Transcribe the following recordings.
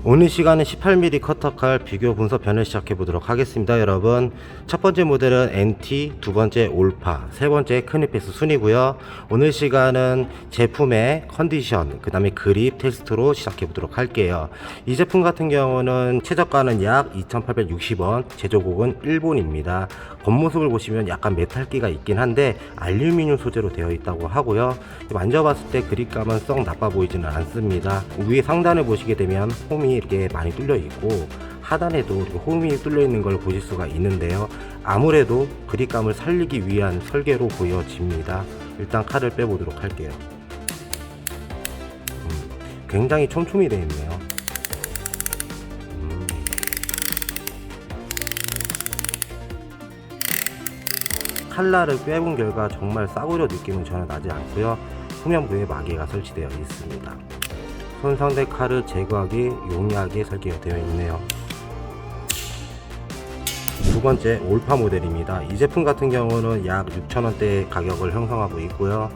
오늘 시간은 18mm 커터칼 비교 분석 변을 시작해 보도록 하겠습니다. 여러분, 첫 번째 모델은 NT, 두 번째 올파, 세 번째 크니패스 순이고요. 오늘 시간은 제품의 컨디션, 그 다음에 그립 테스트로 시작해 보도록 할게요. 이 제품 같은 경우는 최저가는 약 2,860원, 제조국은 일본입니다. 겉모습을 보시면 약간 메탈기가 있긴 한데 알루미늄 소재로 되어 있다고 하고요. 만져봤을 때 그립감은 썩 나빠 보이지는 않습니다. 위에 상단을 보시게 되면 홈이 이렇게 많이 뚫려 있고 하단에도 이렇게 홈이 뚫려 있는 걸 보실 수가 있는데요. 아무래도 그립감을 살리기 위한 설계로 보여집니다. 일단 칼을 빼보도록 할게요. 굉장히 촘촘히 되어 있네요. 칼날을 빼본 결과 정말 싸구려 느낌은 전혀 나지 않고요. 후면부에 마개가 설치되어 있습니다. 손상된 칼을 제거하기 용이하게 설계되어 있네요. 두 번째 올파 모델입니다. 이 제품 같은 경우는 약 6,000원대 가격을 형성하고 있고요.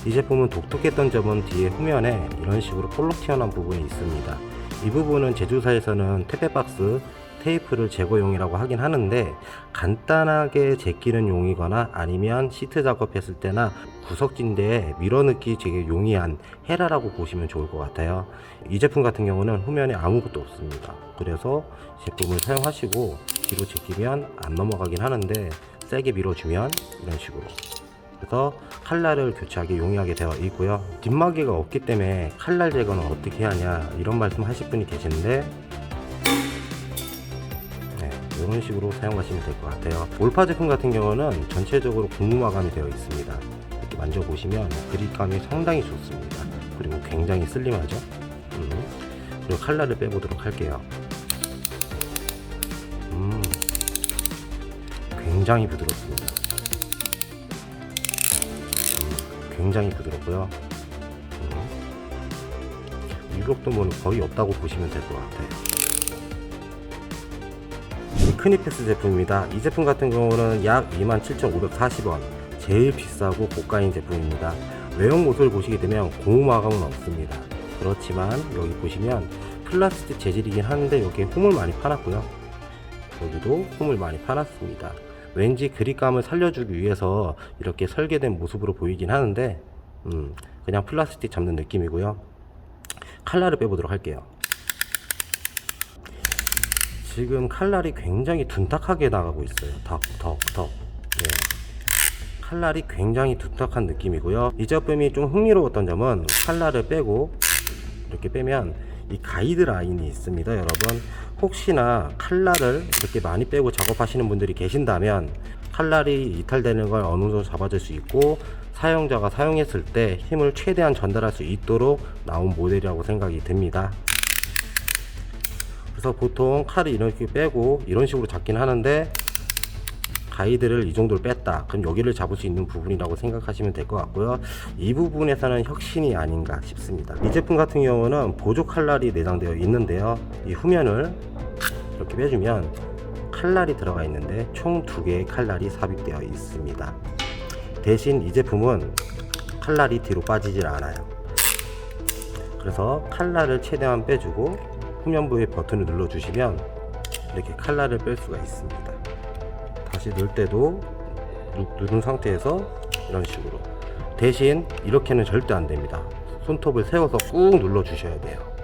이 제품은 독특했던 점은 뒤에 후면에 이런 식으로 볼록 튀어나온 부분이 있습니다. 이 부분은 제조사에서는 택배박스 테이프를 제거용이라고 하긴 하는데 간단하게 제끼는 용이거나 아니면 시트 작업했을 때나 구석진대에 밀어넣기 되게 용이한 헤라라고 보시면 좋을 것 같아요. 이 제품 같은 경우는 후면에 아무것도 없습니다. 그래서 제품을 사용하시고 뒤로 제끼면 안 넘어가긴 하는데 세게 밀어주면 이런 식으로, 그래서 칼날을 교체하기 용이하게 되어 있고요. 뒷마개가 없기 때문에 칼날 제거는 어떻게 하냐 이런 말씀 하실 분이 계시는데 이런 식으로 사용하시면 될 것 같아요. 올파 제품 같은 경우는 전체적으로 고무 마감이 되어 있습니다. 이렇게 만져보시면 그립감이 상당히 좋습니다. 그리고 굉장히 슬림하죠. 그리고 칼날을 빼보도록 할게요. 굉장히 부드럽습니다. 굉장히 부드럽고요. 유격도는 거의 없다고 보시면 될 것 같아요. 크니패스 제품입니다. 이 제품 같은 경우는 약 27,540원, 제일 비싸고 고가인 제품입니다. 외형 모습을 보시게 되면 고무 마감은 없습니다. 그렇지만 여기 보시면 플라스틱 재질이긴 한데 여기에 홈을 많이 파놨고요. 여기도 홈을 많이 파놨습니다. 왠지 그립감을 살려주기 위해서 이렇게 설계된 모습으로 보이긴 하는데 그냥 플라스틱 잡는 느낌이고요. 칼날을 빼보도록 할게요. 지금 칼날이 굉장히 둔탁하게 나가고 있어요. 덕. 네. 칼날이 굉장히 둔탁한 느낌이고요. 이 제품이 좀 흥미로웠던 점은 칼날을 빼고 이렇게 빼면 이 가이드 라인이 있습니다. 여러분, 혹시나 칼날을 이렇게 많이 빼고 작업하시는 분들이 계신다면 칼날이 이탈되는 걸 어느 정도 잡아줄 수 있고 사용자가 사용했을 때 힘을 최대한 전달할 수 있도록 나온 모델이라고 생각이 듭니다. 그래서 보통 칼을 이렇게 빼고 이런 식으로 잡긴 하는데 가이드를 이 정도를 뺐다 그럼 여기를 잡을 수 있는 부분이라고 생각하시면 될 것 같고요. 이 부분에서는 혁신이 아닌가 싶습니다. 이 제품 같은 경우는 보조 칼날이 내장되어 있는데요, 이 후면을 이렇게 빼주면 칼날이 들어가 있는데 총 2개의 칼날이 삽입되어 있습니다. 대신 이 제품은 칼날이 뒤로 빠지질 않아요. 그래서 칼날을 최대한 빼주고 후면부의 버튼을 눌러주시면 이렇게 칼날을 뺄 수가 있습니다. 다시 넣을 때도 누른 상태에서 이런 식으로. 대신 이렇게는 절대 안 됩니다. 손톱을 세워서 꾹 눌러주셔야 돼요.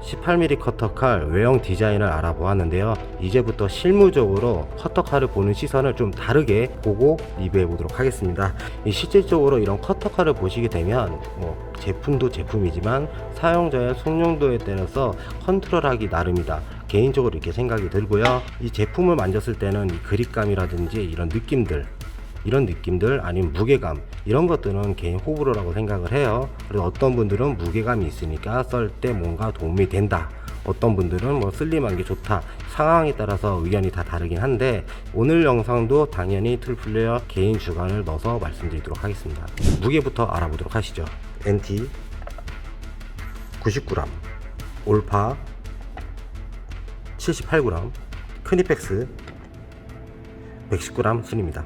18mm 커터칼 외형 디자인을 알아보았는데요. 이제부터 실무적으로 커터칼을 보는 시선을 좀 다르게 보고 리뷰해 보도록 하겠습니다. 실질적으로 이런 커터칼을 보시게 되면 제품도 제품이지만 사용자의 손용도에 따라서 컨트롤하기 나름이다, 개인적으로 이렇게 생각이 들고요. 이 제품을 만졌을 때는 이 그립감이라든지 이런 느낌들 아니면 무게감, 이런 것들은 개인 호불호라고 생각을 해요. 그래서 어떤 분들은 무게감이 있으니까 썰 때 뭔가 도움이 된다, 어떤 분들은 슬림한 게 좋다, 상황에 따라서 의견이 다 다르긴 한데 오늘 영상도 당연히 툴플레이어 개인 주관을 넣어서 말씀드리도록 하겠습니다. 무게부터 알아보도록 하시죠. NT 99g, 올파 78g, 크니패스 110g 순입니다.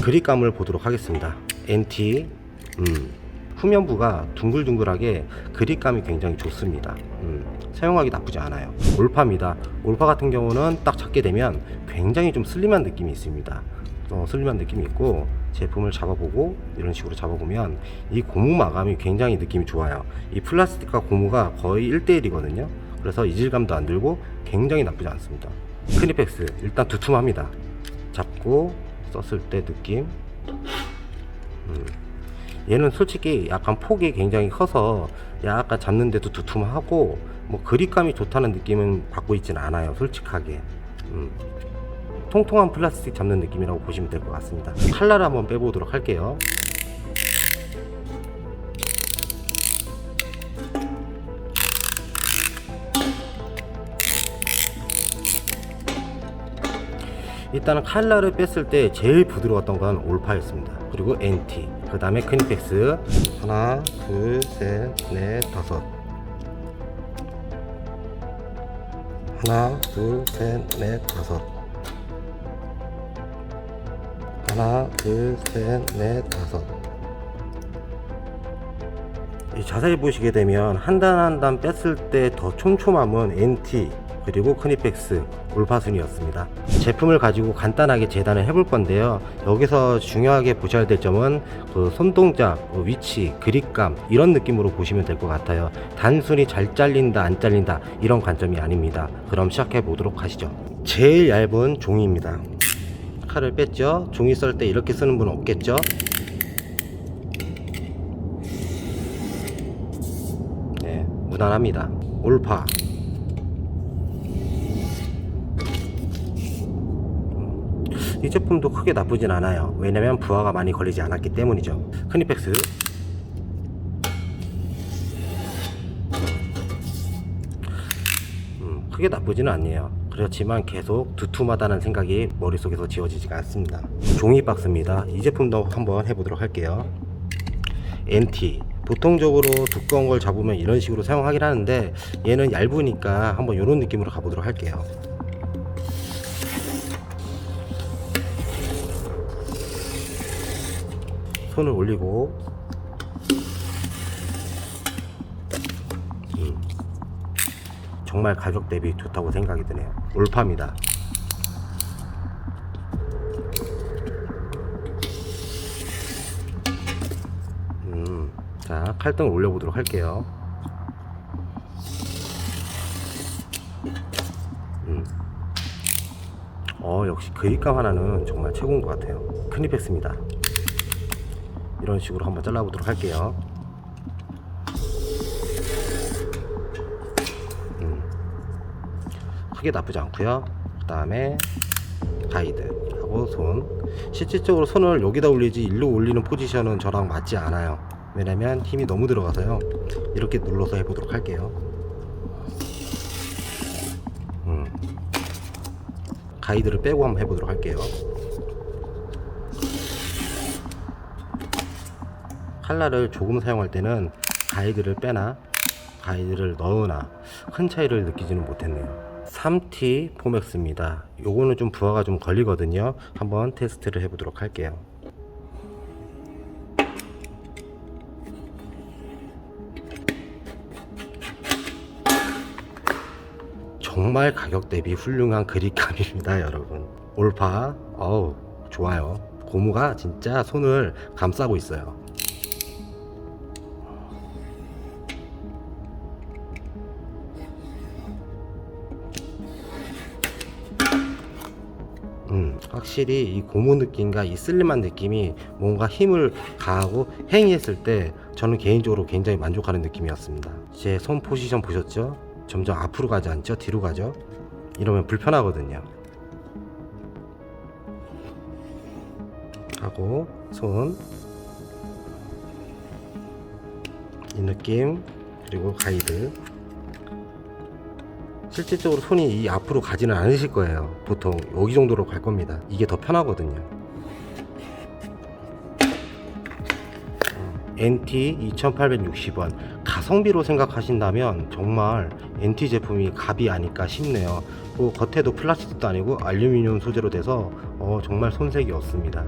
그립감을 보도록 하겠습니다. NT 후면부가 둥글둥글하게 그립감이 굉장히 좋습니다. 사용하기 나쁘지 않아요. 올파입니다. 올파 같은 경우는 딱 잡게 되면 굉장히 좀 슬림한 느낌이 있습니다. 슬림한 느낌이 있고, 제품을 잡아보고 이런 식으로 잡아보면 이 고무 마감이 굉장히 느낌이 좋아요. 이 플라스틱과 고무가 거의 1대1이거든요 그래서 이질감도 안 들고 굉장히 나쁘지 않습니다. 크니펙스 일단 두툼합니다. 잡고 썼을 때 느낌, 얘는 솔직히 약간 폭이 굉장히 커서 약간 잡는데도 두툼하고 뭐 그립감이 좋다는 느낌은 받고 있지는 않아요. 솔직하게 통통한 플라스틱 잡는 느낌이라고 보시면 될 것 같습니다. 칼날을 한번 빼보도록 할게요. 일단은 칼날을 뺐을 때 제일 부드러웠던 건 올파였습니다. 그리고 NT, 그 다음에 크니펙스. 하나, 둘, 셋, 넷, 다섯. 하나, 둘, 셋, 넷, 다섯. 하나, 둘, 셋, 넷, 다섯. 자세히 보시게 되면 한 단 한 단 뺐을 때 더 촘촘함은 NT 그리고 크니펙스 올파순이었습니다. 제품을 가지고 간단하게 재단을 해볼 건데요. 여기서 중요하게 보셔야 될 점은 그 손동작, 위치, 그립감 이런 느낌으로 보시면 될 것 같아요. 단순히 잘 잘린다 안 잘린다 이런 관점이 아닙니다. 그럼 시작해 보도록 하시죠. 제일 얇은 종이입니다. 칼을 뺐죠. 종이 썰 때 이렇게 쓰는 분은 없겠죠. 네, 무난합니다. 올파. 이 제품도 크게 나쁘진 않아요. 왜냐면 부하가 많이 걸리지 않았기 때문이죠. 크니펙스. 크게 나쁘지는 않네요. 그렇지만 계속 두툼하다는 생각이 머릿속에서 지워지지가 않습니다. 종이 박스입니다. 이 제품도 한번 해보도록 할게요. NT. 보통적으로 두꺼운 걸 잡으면 이런 식으로 사용하긴 하는데 얘는 얇으니까 한번 이런 느낌으로 가보도록 할게요. 손을 올리고 정말 가격 대비 좋다고 생각이 드네요. 올파입니다. 자, 칼등을 올려보도록 할게요. 역시 그립감 하나는 정말 최고인 것 같아요. 크니펙스입니다. 이런 식으로 한번 잘라보도록 할게요. 크게 나쁘지 않고요. 그 다음에 가이드 하고 손. 실질적으로 손을 여기다 올리지 일로 올리는 포지션은 저랑 맞지 않아요. 왜냐면 힘이 너무 들어가서요. 이렇게 눌러서 해보도록 할게요. 가이드를 빼고 한번 해보도록 할게요. 칼날을 조금 사용할 때는 가이드를 빼나 가이드를 넣으나 큰 차이를 느끼지는 못했네요. 3T 포맥스입니다. 요거는 좀 부하가 좀 걸리거든요. 한번 테스트를 해보도록 할게요. 정말 가격 대비 훌륭한 그립감입니다, 여러분. 올파, 어우, 좋아요. 고무가 진짜 손을 감싸고 있어요. 확실히 이 고무 느낌과 이 슬림한 느낌이 뭔가 힘을 가하고 행위했을 때 저는 개인적으로 굉장히 만족하는 느낌이었습니다. 제 손 포지션 보셨죠? 점점 앞으로 가지 않죠? 뒤로 가죠? 이러면 불편하거든요. 하고 손, 이 느낌, 그리고 가이드. 실질적으로 손이 이 앞으로 가지는 않으실 거예요. 보통 여기 정도로 갈 겁니다. 이게 더 편하거든요. NT 2860원 가성비로 생각하신다면 정말 NT 제품이 갑이 아닐까 싶네요. 그 겉에도 플라스틱도 아니고 알루미늄 소재로 돼서 정말 손색이 없습니다.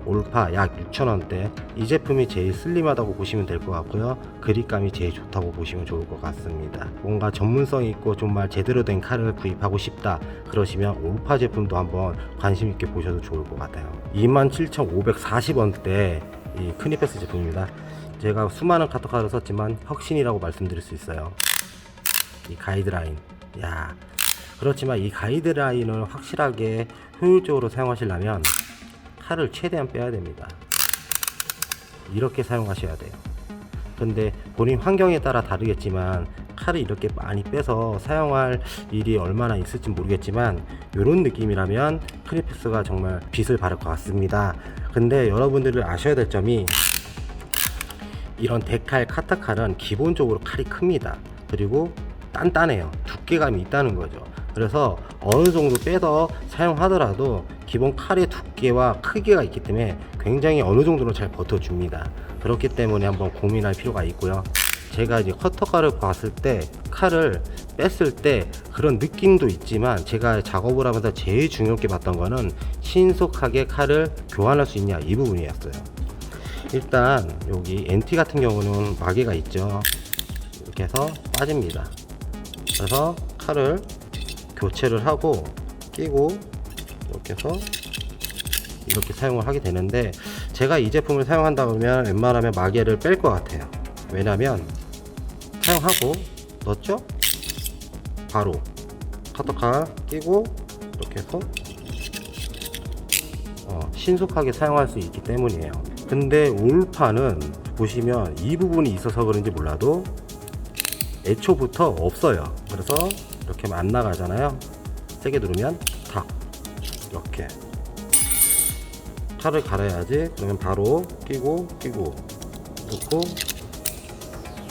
올파 약 6,000원대. 이 제품이 제일 슬림하다고 보시면 될 것 같고요. 그립감이 제일 좋다고 보시면 좋을 것 같습니다. 뭔가 전문성 있고 정말 제대로 된 칼을 구입하고 싶다 그러시면 올파 제품도 한번 관심 있게 보셔도 좋을 것 같아요. 27,540원대 이 크니패스 제품입니다. 제가 수많은 카터칼을 썼지만 혁신이라고 말씀드릴 수 있어요. 이 가이드라인, 야, 그렇지만 이 가이드라인을 확실하게 효율적으로 사용하시려면 칼을 최대한 빼야 됩니다. 이렇게 사용하셔야 돼요. 근데 본인 환경에 따라 다르겠지만 칼을 이렇게 많이 빼서 사용할 일이 얼마나 있을지 모르겠지만 이런 느낌이라면 크니패스가 정말 빛을 발할 것 같습니다. 근데 여러분들이 아셔야 될 점이, 이런 데칼 카터칼은 기본적으로 칼이 큽니다. 그리고 단단해요. 두께감이 있다는 거죠. 그래서 어느 정도 빼서 사용하더라도 기본 칼의 두께와 크기가 있기 때문에 굉장히 어느 정도는 잘 버텨줍니다. 그렇기 때문에 한번 고민할 필요가 있고요. 제가 이제 커터칼을 봤을 때 칼을 뺐을 때 그런 느낌도 있지만 제가 작업을 하면서 제일 중요하게 봤던 거는 신속하게 칼을 교환할 수 있냐, 이 부분이었어요. 일단 여기 NT 같은 경우는 마개가 있죠. 이렇게 해서 빠집니다. 그래서 칼을 교체를 하고 끼고 이렇게 해서 이렇게 사용을 하게 되는데, 제가 이 제품을 사용한다 그러면 웬만하면 마개를 뺄 것 같아요. 왜냐면 사용하고 넣었죠? 바로 커터칼 끼고 이렇게 해서 신속하게 사용할 수 있기 때문이에요. 근데 올파는 보시면 이 부분이 있어서 그런지 몰라도 애초부터 없어요. 그래서 이렇게 하면 안 나가잖아요. 세게 누르면 탁, 이렇게 칼을 갈아야지. 그러면 바로 끼고 넣고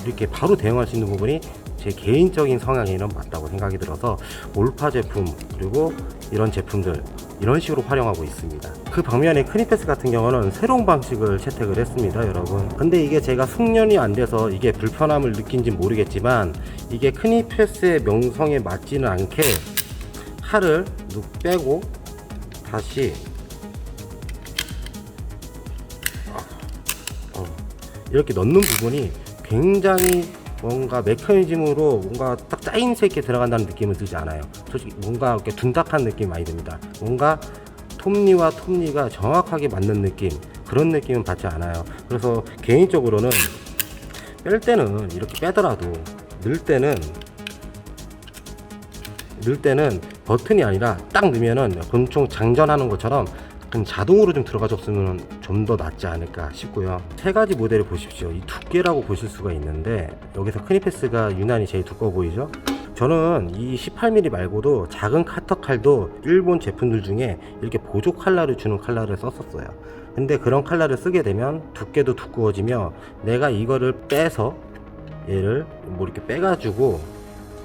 이렇게 바로 대응할 수 있는 부분이 제 개인적인 성향에는 맞다고 생각이 들어서 올파 제품 그리고 이런 제품들 이런 식으로 활용하고 있습니다. 그 방면에 크니패스 같은 경우는 새로운 방식을 채택을 했습니다, 여러분. 근데 이게 제가 숙련이 안 돼서 이게 불편함을 느낀지 모르겠지만, 이게 크니패스의 명성에 맞지는 않게 칼을 눅 빼고 다시 이렇게 넣는 부분이 굉장히 뭔가 메커니즘으로 뭔가 딱 짜임새 있게 들어간다는 느낌을 들지 않아요. 솔직히 뭔가 이렇게 둔탁한 느낌이 많이 듭니다. 뭔가 톱니와 톱니가 정확하게 맞는 느낌, 그런 느낌은 받지 않아요. 그래서 개인적으로는 뺄 때는 이렇게 빼더라도 넣을 때는 버튼이 아니라 딱 넣으면은 권총 장전하는 것처럼 그럼 자동으로 좀 들어가줬으면 좀 더 낫지 않을까 싶고요. 세 가지 모델을 보십시오. 이 두께라고 보실 수가 있는데, 여기서 크니패스가 유난히 제일 두꺼워 보이죠? 저는 이 18mm 말고도 작은 카터칼도 일본 제품들 중에 이렇게 보조 칼날을 주는 칼날을 썼었어요. 근데 그런 칼날을 쓰게 되면 두께도 두꺼워지며, 내가 이거를 빼서 얘를 뭐 이렇게 빼가지고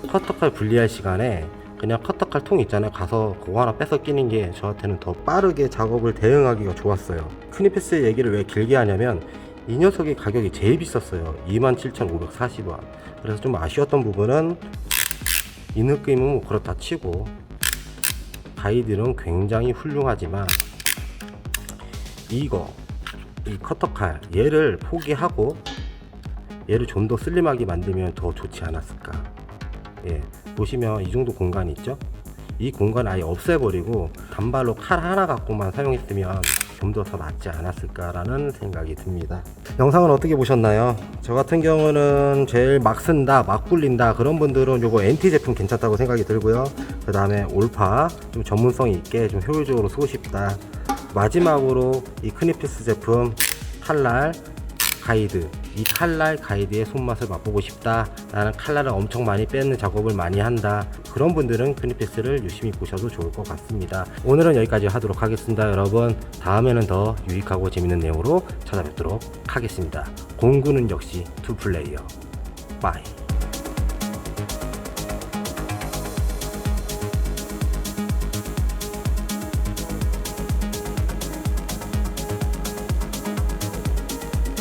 커터칼 분리할 시간에 그냥 커터칼 통 있잖아요. 가서 그거 하나 빼서 끼는 게 저한테는 더 빠르게 작업을 대응하기가 좋았어요. 크니패스 얘기를 왜 길게 하냐면, 이 녀석의 가격이 제일 비쌌어요. 27,540원. 그래서 좀 아쉬웠던 부분은 이 느낌은 뭐 그렇다 치고 가이드는 굉장히 훌륭하지만, 이 커터칼 얘를 포기하고 얘를 좀 더 슬림하게 만들면 더 좋지 않았을까. 예, 보시면 이 정도 공간이 있죠? 이 공간 아예 없애버리고 단발로 칼 하나 갖고만 사용했으면 좀 더 낫지 않았을까라는 생각이 듭니다. 영상은 어떻게 보셨나요? 저 같은 경우는 제일 막 쓴다, 막 굴린다 그런 분들은 요거 NT 제품 괜찮다고 생각이 들고요. 그 다음에 올파 좀 전문성이 있게 좀 효율적으로 쓰고 싶다. 마지막으로 이 크니패스 제품 칼날 가이드, 이 칼날 가이드의 손맛을 맛보고 싶다, 나는 칼날을 엄청 많이 빼는 작업을 많이 한다, 그런 분들은 크니패스를 유심히 보셔도 좋을 것 같습니다. 오늘은 여기까지 하도록 하겠습니다. 여러분, 다음에는 더 유익하고 재밌는 내용으로 찾아뵙도록 하겠습니다. 공구는 역시 투플레이어. 바이.